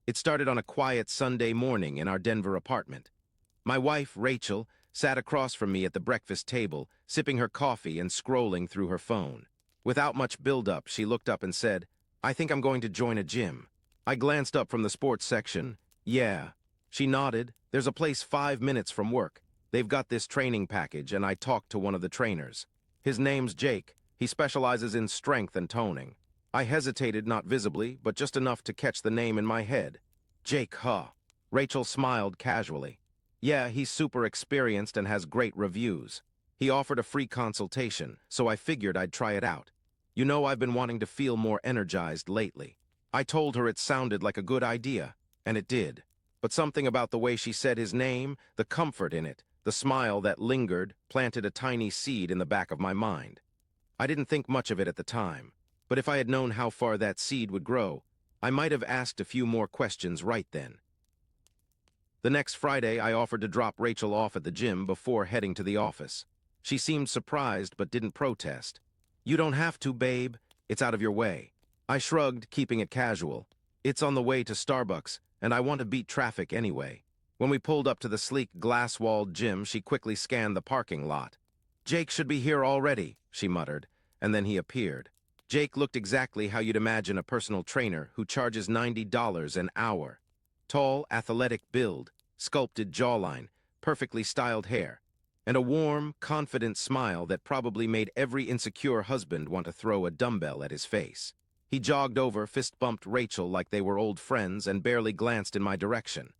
It started on a quiet Sunday morning in our Denver apartment. My wife, Rachel, sat across from me at the breakfast table, sipping her coffee and scrolling through her phone. Without much build-up, she looked up and said, "I think I'm going to join a gym." I glanced up from the sports section. "Yeah." She nodded. "There's a place 5 minutes from work. They've got this training package," and I talked to one of the trainers. His name's Jake. He specializes in strength and toning. I hesitated, not visibly, but just enough to catch the name in my head. Jake, huh? Rachel smiled casually. "Yeah, he's super experienced and has great reviews. He offered a free consultation, so I figured I'd try it out. You know, I've been wanting to feel more energized lately." I told her it sounded like a good idea, and it did. But something about the way she said his name, the comfort in it, the smile that lingered, planted a tiny seed in the back of my mind. I didn't think much of it at the time, but if I had known how far that seed would grow, I might have asked a few more questions right then. The next Friday, I offered to drop Rachel off at the gym before heading to the office. She seemed surprised but didn't protest. "You don't have to, babe. It's out of your way." I shrugged, keeping it casual. "It's on the way to Starbucks, and I want to beat traffic anyway." When we pulled up to the sleek, glass-walled gym, she quickly scanned the parking lot. "Jake should be here already," she muttered, and then he appeared. Jake looked exactly how you'd imagine a personal trainer who charges $90 an hour. Tall, athletic build, sculpted jawline, perfectly styled hair, and a warm, confident smile that probably made every insecure husband want to throw a dumbbell at his face. He jogged over, fist-bumped Rachel like they were old friends, and barely glanced in my direction.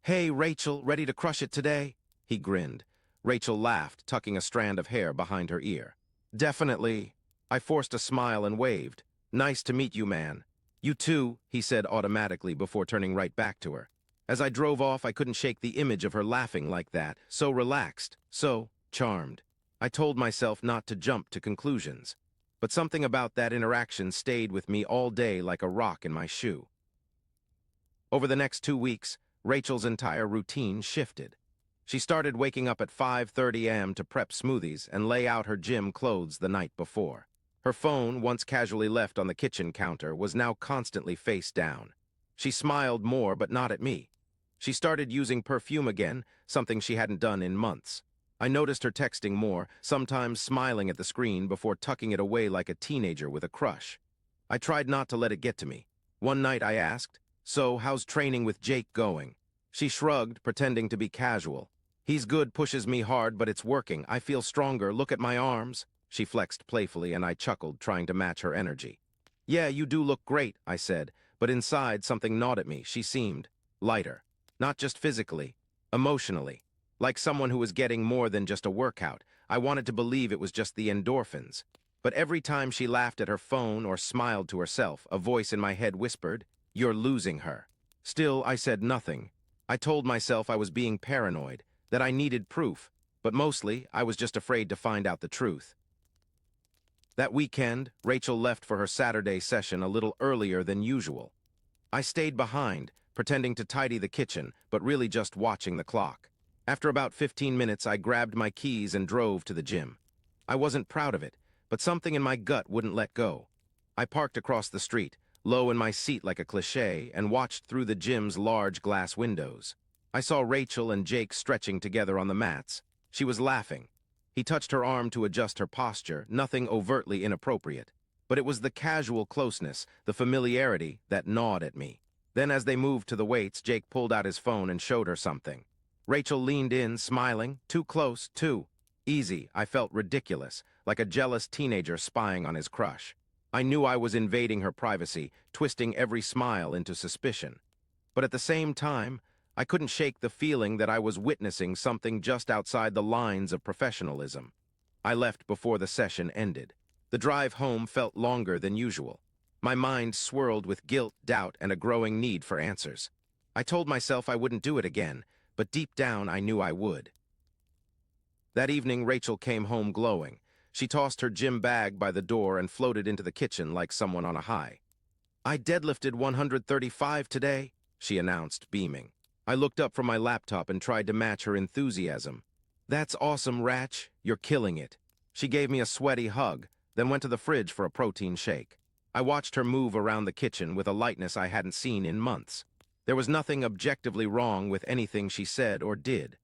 "Hey, Rachel, ready to crush it today?" He grinned. Rachel laughed, tucking a strand of hair behind her ear. "Definitely." I forced a smile and waved. "Nice to meet you, man." "You too," he said automatically before turning right back to her. As I drove off, I couldn't shake the image of her laughing like that, so relaxed, so charmed. I told myself not to jump to conclusions, but something about that interaction stayed with me all day like a rock in my shoe. Over the next 2 weeks, Rachel's entire routine shifted. She started waking up at 5:30 a.m. to prep smoothies and lay out her gym clothes the night before. Her phone, once casually left on the kitchen counter, was now constantly face down. She smiled more, but not at me. She started using perfume again, something she hadn't done in months. I noticed her texting more, sometimes smiling at the screen before tucking it away like a teenager with a crush. I tried not to let it get to me. One night I asked, "So, how's training with Jake going?" She shrugged, pretending to be casual. "He's good, pushes me hard, but it's working. I feel stronger. Look at my arms." She flexed playfully, and I chuckled, trying to match her energy. "Yeah, you do look great," I said, but inside something gnawed at me. She seemed lighter. Not just physically, emotionally. Like someone who was getting more than just a workout. I wanted to believe it was just the endorphins. But every time she laughed at her phone or smiled to herself, a voice in my head whispered, "You're losing her." Still, I said nothing. I told myself I was being paranoid, that I needed proof, but mostly I was just afraid to find out the truth. That weekend, Rachel left for her Saturday session a little earlier than usual. I stayed behind, pretending to tidy the kitchen, but really just watching the clock. After about 15 minutes, I grabbed my keys and drove to the gym. I wasn't proud of it, but something in my gut wouldn't let go. I parked across the street, low in my seat like a cliché, and watched through the gym's large glass windows. I saw Rachel and Jake stretching together on the mats. She was laughing. He touched her arm to adjust her posture, nothing overtly inappropriate. But it was the casual closeness, the familiarity, that gnawed at me. Then as they moved to the weights, Jake pulled out his phone and showed her something. Rachel leaned in, smiling. Too close, too easy. I felt ridiculous, like a jealous teenager spying on his crush. I knew I was invading her privacy, twisting every smile into suspicion. But at the same time, I couldn't shake the feeling that I was witnessing something just outside the lines of professionalism. I left before the session ended. The drive home felt longer than usual. My mind swirled with guilt, doubt, and a growing need for answers. I told myself I wouldn't do it again, but deep down I knew I would. That evening, Rachel came home glowing. She tossed her gym bag by the door and floated into the kitchen like someone on a high. "I deadlifted 135 today," she announced, beaming. I looked up from my laptop and tried to match her enthusiasm. "That's awesome, Ratch. You're killing it." She gave me a sweaty hug, then went to the fridge for a protein shake. I watched her move around the kitchen with a lightness I hadn't seen in months. There was nothing objectively wrong with anything she said or did.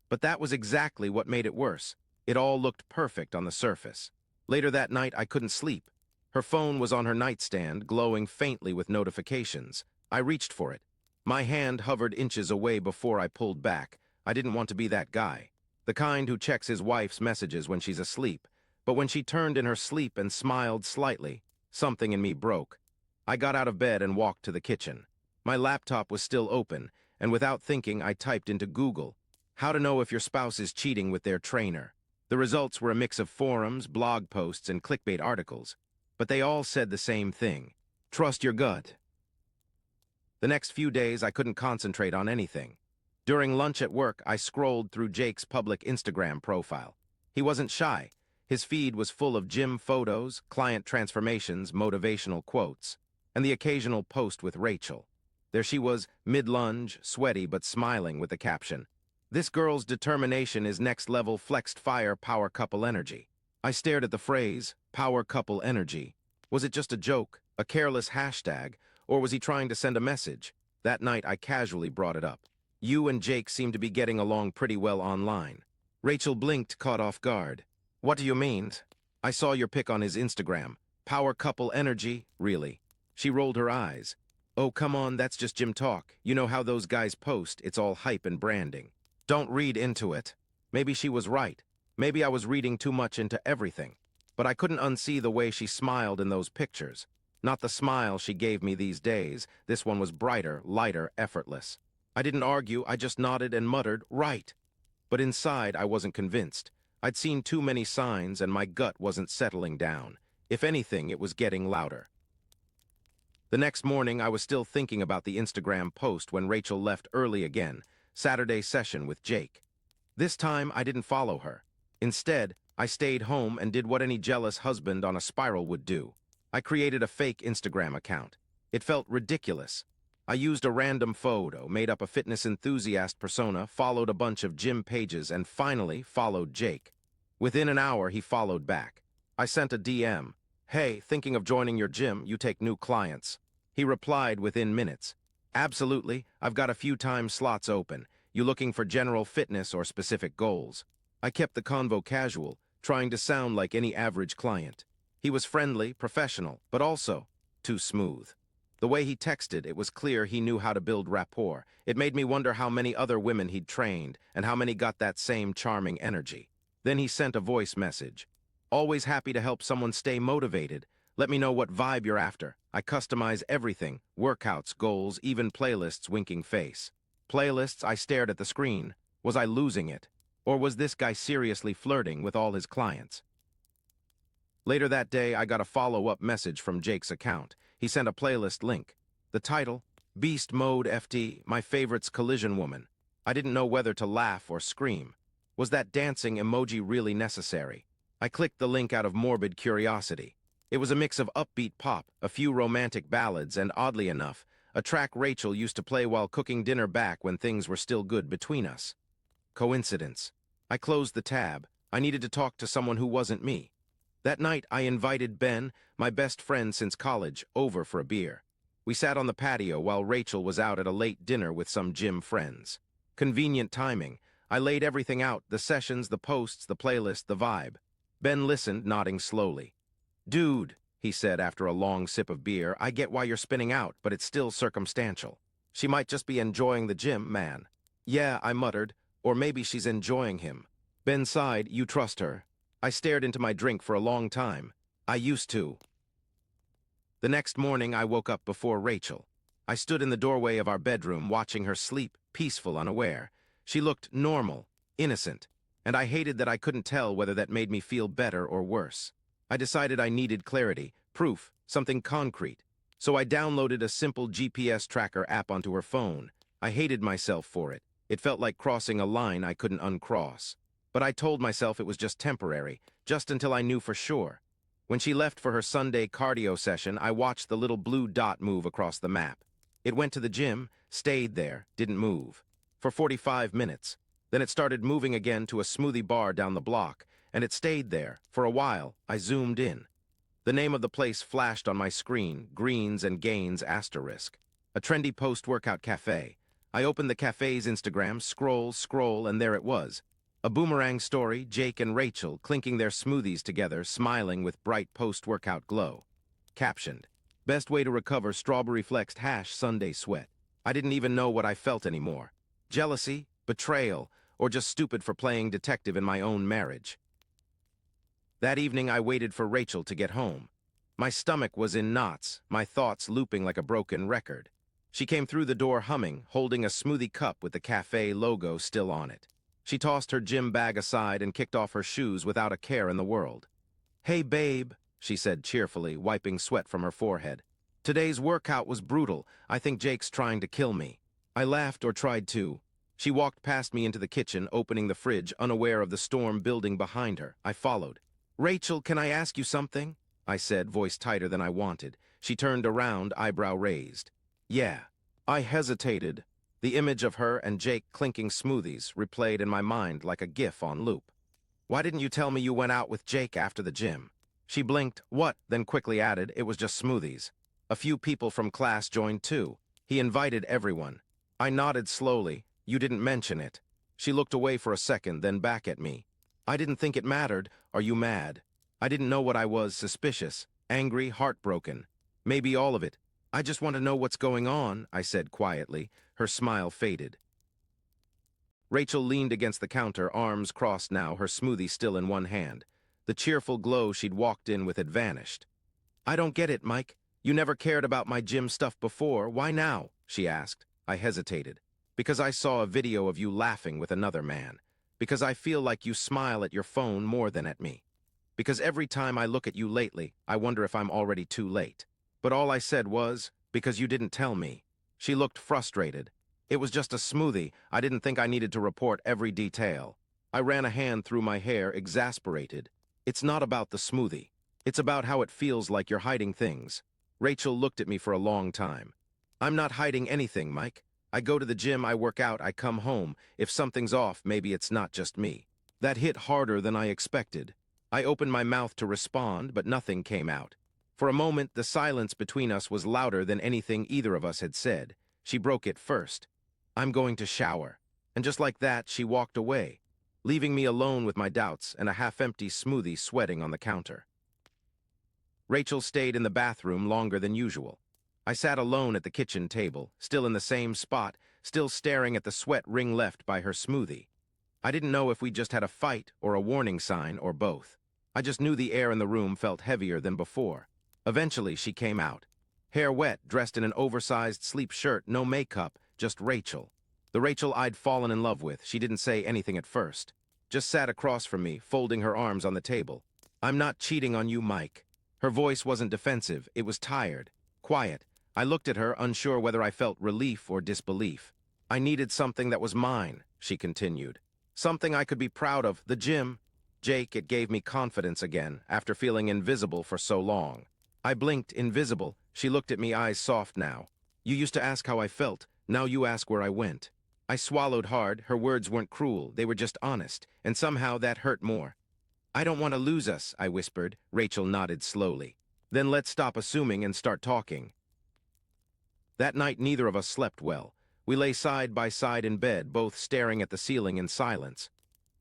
But that was exactly what made it worse. It all looked perfect on the surface. Later that night, I couldn't sleep. Her phone was on her nightstand, glowing faintly with notifications. I reached for it. My hand hovered inches away before I pulled back. I didn't want to be that guy. The kind who checks his wife's messages when she's asleep. But when she turned in her sleep and smiled slightly, something in me broke. I got out of bed and walked to the kitchen. My laptop was still open, and without thinking, I typed into Google, "How to know if your spouse is cheating with their trainer." The results were a mix of forums, blog posts, and clickbait articles. But they all said the same thing: trust your gut. The next few days, I couldn't concentrate on anything. During lunch at work, I scrolled through Jake's public Instagram profile. He wasn't shy. His feed was full of gym photos, client transformations, motivational quotes, and the occasional post with Rachel. There she was, mid-lunge, sweaty but smiling, with the caption, "This girl's determination is next-level flexed fire power couple energy." I stared at the phrase, power couple energy. Was it just a joke, a careless hashtag, or was he trying to send a message? That night, I casually brought it up. "You and Jake seem to be getting along pretty well online." Rachel blinked, caught off guard. "What do you mean?" "I saw your pic on his Instagram. Power couple energy, really." She rolled her eyes. "Oh, come on, that's just gym talk. You know how those guys post, it's all hype and branding. Don't read into it." Maybe she was right. Maybe I was reading too much into everything. But I couldn't unsee the way she smiled in those pictures. Not the smile she gave me these days. This one was brighter, lighter, effortless. I didn't argue, I just nodded and muttered, "Right." But inside, I wasn't convinced. I'd seen too many signs, and my gut wasn't settling down. If anything, it was getting louder. The next morning, I was still thinking about the Instagram post when Rachel left early again, Saturday session with Jake. This time, I didn't follow her. Instead, I stayed home and did what any jealous husband on a spiral would do. I created a fake Instagram account. It felt ridiculous. I used a random photo, made up a fitness enthusiast persona, followed a bunch of gym pages, and finally followed Jake. Within an hour, he followed back. I sent a DM. "Hey, thinking of joining your gym, you take new clients." He replied within minutes. "Absolutely, I've got a few time slots open. You looking for general fitness or specific goals?" I kept the convo casual, trying to sound like any average client. He was friendly, professional, but also too smooth. The way he texted, it was clear he knew how to build rapport. It made me wonder how many other women he'd trained and how many got that same charming energy. Then he sent a voice message. "Always happy to help someone stay motivated. Let me know what vibe you're after. I customize everything, workouts, goals, even playlists," winking face. Playlists, I stared at the screen. Was I losing it? Or was this guy seriously flirting with all his clients? Later that day, I got a follow-up message from Jake's account. He sent a playlist link. The title, "Beast Mode FT, My Favorite's Collision Woman." I didn't know whether to laugh or scream. Was that dancing emoji really necessary? I clicked the link out of morbid curiosity. It was a mix of upbeat pop, a few romantic ballads, and oddly enough, a track Rachel used to play while cooking dinner back when things were still good between us. Coincidence. I closed the tab. I needed to talk to someone who wasn't me. That night, I invited Ben, my best friend since college, over for a beer. We sat on the patio while Rachel was out at a late dinner with some gym friends. Convenient timing. I laid everything out, the sessions, the posts, the playlist, the vibe. Ben listened, nodding slowly. "Dude," he said after a long sip of beer, "I get why you're spinning out, but it's still circumstantial. She might just be enjoying the gym, man." "Yeah," I muttered, "or maybe she's enjoying him." Ben sighed. "You trust her?" I stared into my drink for a long time. "I used to." The next morning, I woke up before Rachel. I stood in the doorway of our bedroom, watching her sleep, peaceful, unaware. She looked normal, innocent, and I hated that I couldn't tell whether that made me feel better or worse. I decided I needed clarity, proof, something concrete. So I downloaded a simple GPS tracker app onto her phone. I hated myself for it. It felt like crossing a line I couldn't uncross. But I told myself it was just temporary, just until I knew for sure. When she left for her Sunday cardio session, I watched the little blue dot move across the map. It went to the gym, stayed there, didn't move. For 45 minutes. Then it started moving again to a smoothie bar down the block, and it stayed there. For a while, I zoomed in. The name of the place flashed on my screen, Greens and Gains **. a trendy post-workout cafe. I opened the cafe's Instagram, scroll, and there it was. A boomerang story, Jake and Rachel clinking their smoothies together, smiling with bright post-workout glow. Captioned, "Best way to recover strawberry-flexed hash Sunday sweat." I didn't even know what I felt anymore. Jealousy, betrayal, or just stupid for playing detective in my own marriage. That evening I waited for Rachel to get home. My stomach was in knots, my thoughts looping like a broken record. She came through the door humming, holding a smoothie cup with the cafe logo still on it. She tossed her gym bag aside and kicked off her shoes without a care in the world. "Hey, babe," she said cheerfully, wiping sweat from her forehead. "Today's workout was brutal. I think Jake's trying to kill me." I laughed, or tried to. She walked past me into the kitchen, opening the fridge, unaware of the storm building behind her. I followed. "Rachel, can I ask you something?" I said, voice tighter than I wanted. She turned around, eyebrow raised. "Yeah." I hesitated. The image of her and Jake clinking smoothies replayed in my mind like a GIF on loop. "Why didn't you tell me you went out with Jake after the gym?" She blinked, "What?" then quickly added, "It was just smoothies." A few people from class joined too. He invited everyone. I nodded slowly. "You didn't mention it." She looked away for a second, then back at me. "I didn't think it mattered. Are you mad?" I didn't know what I was, suspicious, angry, heartbroken. Maybe all of it. "I just want to know what's going on," I said quietly. Her smile faded. Rachel leaned against the counter, arms crossed now, her smoothie still in one hand. The cheerful glow she'd walked in with had vanished. "I don't get it, Mike. You never cared about my gym stuff before. Why now?" she asked. I hesitated. "Because I saw a video of you laughing with another man. Because I feel like you smile at your phone more than at me. Because every time I look at you lately, I wonder if I'm already too late. But all I said was, because you didn't tell me." She looked frustrated. "It was just a smoothie. I didn't think I needed to report every detail." I ran a hand through my hair, exasperated. "It's not about the smoothie. It's about how it feels like you're hiding things." Rachel looked at me for a long time. "I'm not hiding anything, Mike. I go to the gym, I work out, I come home. If something's off, maybe it's not just me." That hit harder than I expected. I opened my mouth to respond, but nothing came out. For a moment, the silence between us was louder than anything either of us had said. She broke it first. "I'm going to shower." And just like that, she walked away, leaving me alone with my doubts and a half-empty smoothie sweating on the counter. Rachel stayed in the bathroom longer than usual. I sat alone at the kitchen table, still in the same spot, still staring at the sweat ring left by her smoothie. I didn't know if we just had a fight or a warning sign or both. I just knew the air in the room felt heavier than before. Eventually, she came out. Hair wet, dressed in an oversized sleep shirt, no makeup, just Rachel. The Rachel I'd fallen in love with. She didn't say anything at first. Just sat across from me, folding her arms on the table. "I'm not cheating on you, Mike." Her voice wasn't defensive, it was tired, quiet. I looked at her, unsure whether I felt relief or disbelief. "I needed something that was mine," she continued. "Something I could be proud of, the gym." Jake, it gave me confidence again, after feeling invisible for so long. I blinked, invisible. She looked at me, eyes soft now. "You used to ask how I felt, now you ask where I went." I swallowed hard. Her words weren't cruel, they were just honest, and somehow that hurt more. "I don't want to lose us," I whispered. Rachel nodded slowly. "Then let's stop assuming and start talking." That night neither of us slept well. We lay side by side in bed, both staring at the ceiling in silence.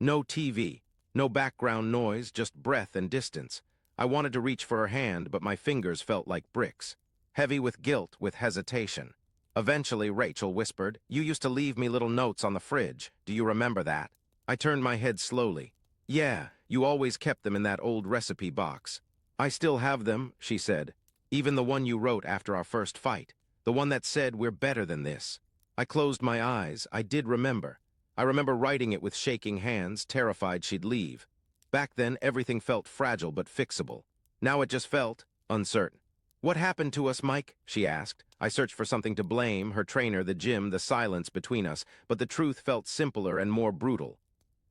No TV, no background noise, just breath and distance. I wanted to reach for her hand, but my fingers felt like bricks. Heavy with guilt, with hesitation. Eventually, Rachel whispered, "You used to leave me little notes on the fridge. Do you remember that?" I turned my head slowly. "Yeah, you always kept them in that old recipe box." "I still have them," she said. "Even the one you wrote after our first fight. The one that said, 'We're better than this.'" I closed my eyes. I did remember. I remember writing it with shaking hands, terrified she'd leave. Back then, everything felt fragile but fixable. Now it just felt uncertain. "What happened to us, Mike?" she asked. I searched for something to blame, her trainer, the gym, the silence between us, but the truth felt simpler and more brutal.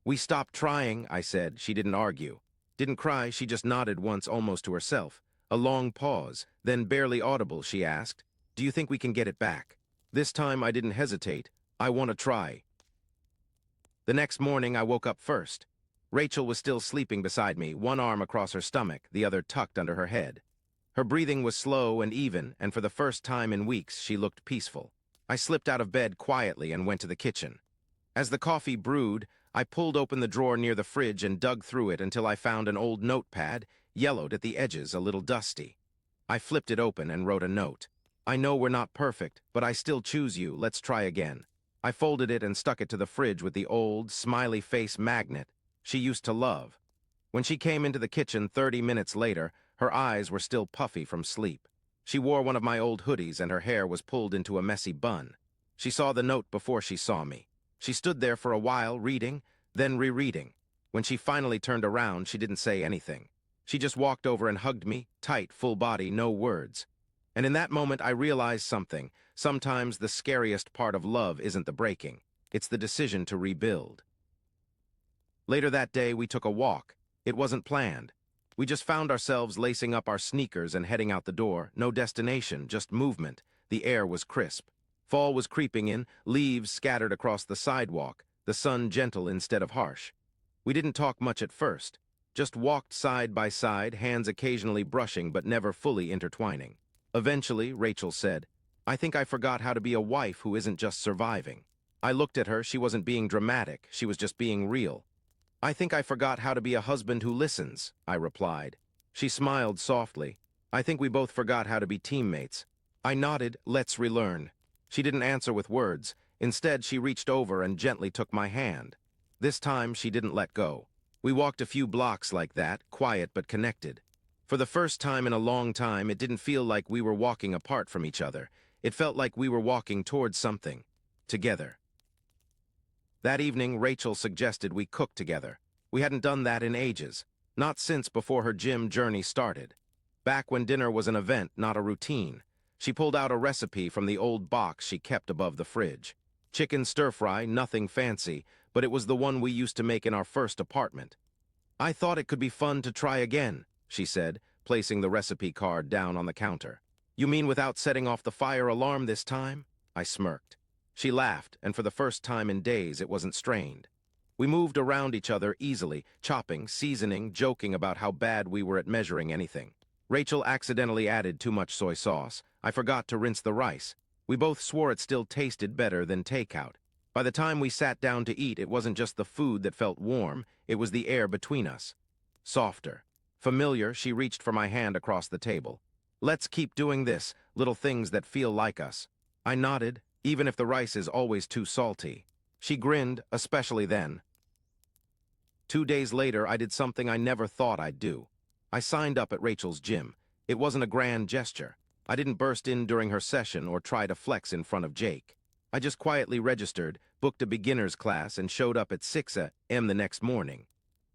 "We stopped trying," I said. She didn't argue. Didn't cry, she just nodded once, almost to herself. A long pause, then barely audible, she asked, "Do you think we can get it back?" This time I didn't hesitate. "I want to try." The next morning I woke up first. Rachel was still sleeping beside me, one arm across her stomach, the other tucked under her head. Her breathing was slow and even, and for the first time in weeks, she looked peaceful. I slipped out of bed quietly and went to the kitchen. As the coffee brewed, I pulled open the drawer near the fridge and dug through it until I found an old notepad, yellowed at the edges, a little dusty. I flipped it open and wrote a note. I know we're not perfect, but I still choose you. Let's try again. I folded it and stuck it to the fridge with the old, smiley face magnet she used to love. When she came into the kitchen 30 minutes later, her eyes were still puffy from sleep. She wore one of my old hoodies and her hair was pulled into a messy bun. She saw the note before she saw me. She stood there for a while, reading, then rereading. When she finally turned around, she didn't say anything. She just walked over and hugged me, tight, full body, no words. And in that moment, I realized something. Sometimes the scariest part of love isn't the breaking. It's the decision to rebuild. Later that day, we took a walk. It wasn't planned. We just found ourselves lacing up our sneakers and heading out the door. No destination, just movement. The air was crisp. Fall was creeping in, leaves scattered across the sidewalk, the sun gentle instead of harsh. We didn't talk much at first, just walked side by side, hands occasionally brushing but never fully intertwining. Eventually, Rachel said, "I think I forgot how to be a wife who isn't just surviving." I looked at her. She wasn't being dramatic, she was just being real. "I think I forgot how to be a husband who listens," I replied. She smiled softly. "I think we both forgot how to be teammates." I nodded. "Let's relearn." She didn't answer with words. Instead, she reached over and gently took my hand. This time, she didn't let go. We walked a few blocks like that, quiet but connected. For the first time in a long time, it didn't feel like we were walking apart from each other. It felt like we were walking towards something. Together. That evening, Rachel suggested we cook together. We hadn't done that in ages. Not since before her gym journey started. Back when dinner was an event, not a routine. She pulled out a recipe from the old box she kept above the fridge. Chicken stir-fry, nothing fancy, but it was the one we used to make in our first apartment. "I thought it could be fun to try again," she said, placing the recipe card down on the counter. "You mean without setting off the fire alarm this time?" I smirked. She laughed, and for the first time in days it wasn't strained. We moved around each other easily, chopping, seasoning, joking about how bad we were at measuring anything. Rachel accidentally added too much soy sauce. I forgot to rinse the rice. We both swore it still tasted better than takeout. By the time we sat down to eat, it wasn't just the food that felt warm, it was the air between us. Softer. Familiar, she reached for my hand across the table. "Let's keep doing this, little things that feel like us." I nodded, even if the rice is always too salty. She grinned, especially then. 2 days later, I did something I never thought I'd do. I signed up at Rachel's gym. It wasn't a grand gesture. I didn't burst in during her session or try to flex in front of Jake. I just quietly registered, booked a beginner's class, and showed up at 6 a.m. the next morning.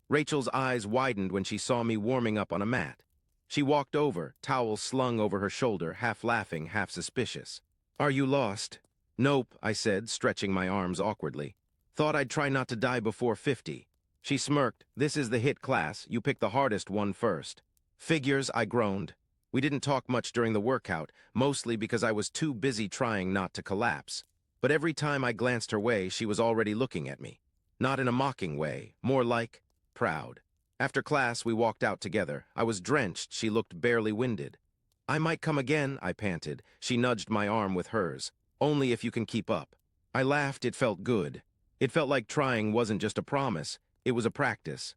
Rachel's eyes widened when she saw me warming up on a mat. She walked over, towel slung over her shoulder, half laughing, half suspicious. "Are you lost?" "Nope," I said, stretching my arms awkwardly. "Thought I'd try not to die before 50. She smirked. "This is the HIT class. You pick the hardest one first." "Figures," I groaned. We didn't talk much during the workout, mostly because I was too busy trying not to collapse. But every time I glanced her way, she was already looking at me. Not in a mocking way, more like proud. After class, we walked out together. I was drenched. She looked barely winded. "I might come again," I panted. She nudged my arm with hers. "Only if you can keep up." I laughed. It felt good. It felt like trying wasn't just a promise. It was a practice.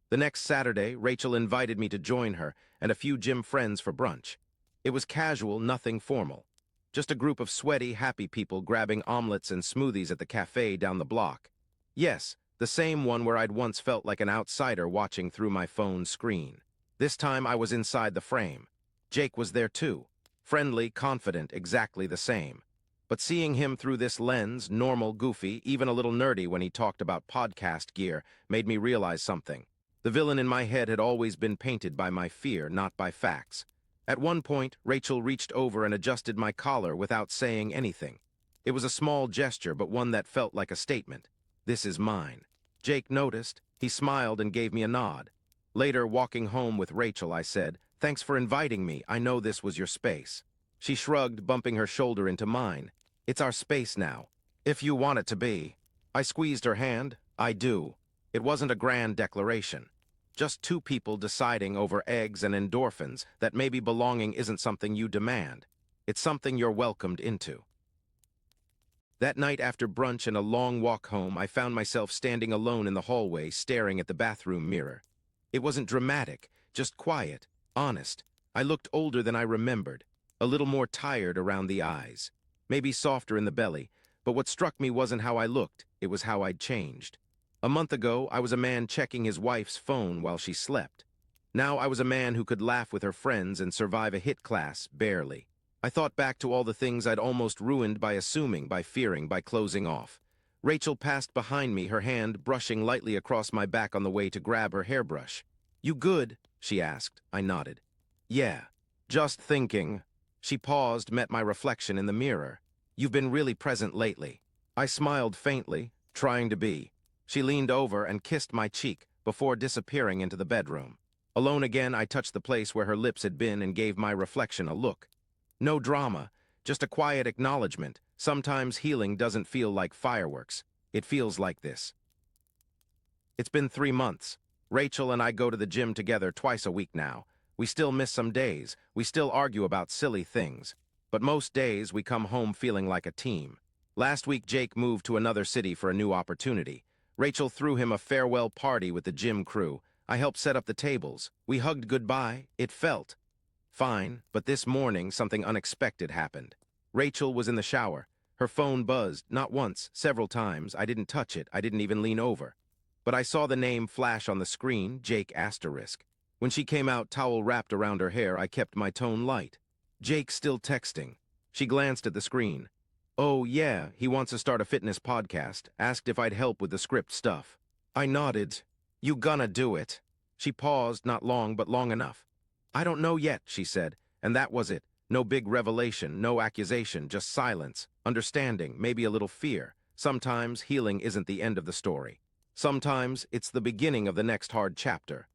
The next Saturday, Rachel invited me to join her and a few gym friends for brunch. It was casual, nothing formal. Just a group of sweaty, happy people grabbing omelets and smoothies at the cafe down the block. Yes, the same one where I'd once felt like an outsider watching through my phone screen. This time I was inside the frame. Jake was there too. Friendly, confident, exactly the same. But seeing him through this lens, normal, goofy, even a little nerdy when he talked about podcast gear, made me realize something. The villain in my head had always been painted by my fear, not by facts. At one point, Rachel reached over and adjusted my collar without saying anything. It was a small gesture, but one that felt like a statement. "This is mine." Jake noticed. He smiled and gave me a nod. Later, walking home with Rachel, I said, "Thanks for inviting me. I know this was your space." She shrugged, bumping her shoulder into mine. "It's our space now. If you want it to be." I squeezed her hand. "I do." It wasn't a grand declaration. Just two people deciding over eggs and endorphins that maybe belonging isn't something you demand. It's something you're welcomed into. That night after brunch and a long walk home, I found myself standing alone in the hallway, staring at the bathroom mirror. It wasn't dramatic, just quiet, honest. I looked older than I remembered, a little more tired around the eyes, maybe softer in the belly, but what struck me wasn't how I looked, it was how I'd changed. A month ago, I was a man checking his wife's phone while she slept. Now I was a man who could laugh with her friends and survive a hit class, barely. I thought back to all the things I'd almost ruined by assuming, by fearing, by closing off. Rachel passed behind me, her hand brushing lightly across my back on the way to grab her hairbrush. "You good?" she asked. I nodded. "Yeah, just thinking." She paused, met my reflection in the mirror. "You've been really present lately." I smiled faintly, trying to be. She leaned over and kissed my cheek before disappearing into the bedroom. Alone again, I touched the place where her lips had been and gave my reflection a look. No drama, just a quiet acknowledgement. Sometimes healing doesn't feel like fireworks. It feels like this. It's been 3 months. Rachel and I go to the gym together twice a week now. We still miss some days. We still argue about silly things. But most days we come home feeling like a team. Last week Jake moved to another city for a new opportunity. Rachel threw him a farewell party with the gym crew. I helped set up the tables. We hugged goodbye. It felt fine, but this morning something unexpected happened. Rachel was in the shower. Her phone buzzed, not once, several times. I didn't touch it. I didn't even lean over. But I saw the name flash on the screen, Jake asterisk. When she came out, towel wrapped around her hair, I kept my tone light. "Jake still texting." She glanced at the screen. "Oh, yeah, he wants to start a fitness podcast. Asked if I'd help with the script stuff." I nodded. "You gonna do it?" She paused, not long, but long enough. "I don't know yet," she said, and that was it. No big revelation, no accusation, just silence, understanding, maybe a little fear. Sometimes healing isn't the end of the story. Sometimes it's the beginning of the next hard chapter.